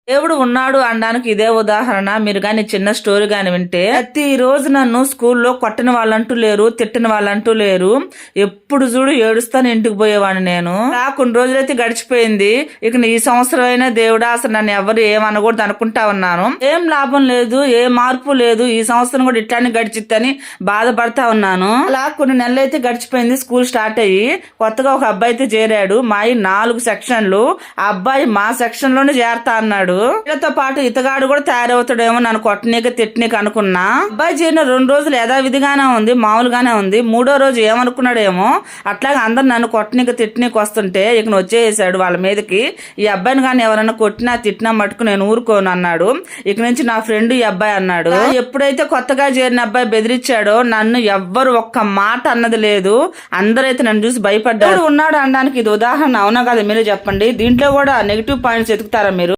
దేవుడు ఉన్నాడు అనడానికి ఇదే ఉదాహరణ. మీరు గాని చిన్న స్టోరీ గాని వింటే, ప్రతి రోజు నన్ను స్కూల్లో కొట్టిన వాళ్ళంటూ లేరు, తిట్టిన వాళ్ళంటూ లేరు. ఎప్పుడు చూడు ఏడుస్తాను ఇంటికి పోయేవాడిని నేను. కొన్ని రోజులైతే గడిచిపోయింది. ఇక ఈ సంవత్సరం అయినా దేవుడా అసలు నన్ను ఎవరు ఏమనకూడదు అనుకుంటా ఉన్నాను. ఏం లాభం లేదు, ఏ మార్పు లేదు. ఈ సంవత్సరం కూడా ఇట్లానే గడిచిద్దని బాధపడతా ఉన్నాను. అలా కొన్ని నెలలు అయితే గడిచిపోయింది. స్కూల్ స్టార్ట్ అయ్యి కొత్తగా ఒక అబ్బాయి అయితే చేరాడు. మా 4 సెక్షన్లు. ఆ అబ్బాయి మా సెక్షన్ లోనే చేరతా అన్నాడు. వీళ్ళతో పాటు ఇతగాడు కూడా తయారవుతాడేమో నన్ను కొట్టనీక తిట్టనీక అనుకున్నా. అబ్బాయి చేరిన 2 రోజులు యథావిధిగానే ఉంది, మామూలుగానే ఉంది. 3వ రోజు ఏమనుకున్నాడేమో అట్లాగే అందరు నన్ను కొట్టనీక తిట్టనీక వస్తుంటే ఇక వచ్చేసాడు వాళ్ళ మీదకి. ఈ అబ్బాయిని కానీ ఎవరైనా కొట్టినా తిట్టినా మటుకు నేను ఊరుకోను అన్నాడు. ఇక నుంచి నా ఫ్రెండ్ ఈ అబ్బాయి అన్నాడు. ఎప్పుడైతే కొత్తగా చేరిన అబ్బాయి బెదిరించాడో నన్ను ఎవ్వరు ఒక్క మాట అన్నది లేదు. అందరైతే నన్ను చూసి భయపడ్డాడు. ఉన్నాడు అనడానికి ఇది ఉదాహరణ అవునా కదా మీరే చెప్పండి. దీంట్లో కూడా నెగిటివ్ పాయింట్స్ ఎతుకుతారా మీరు?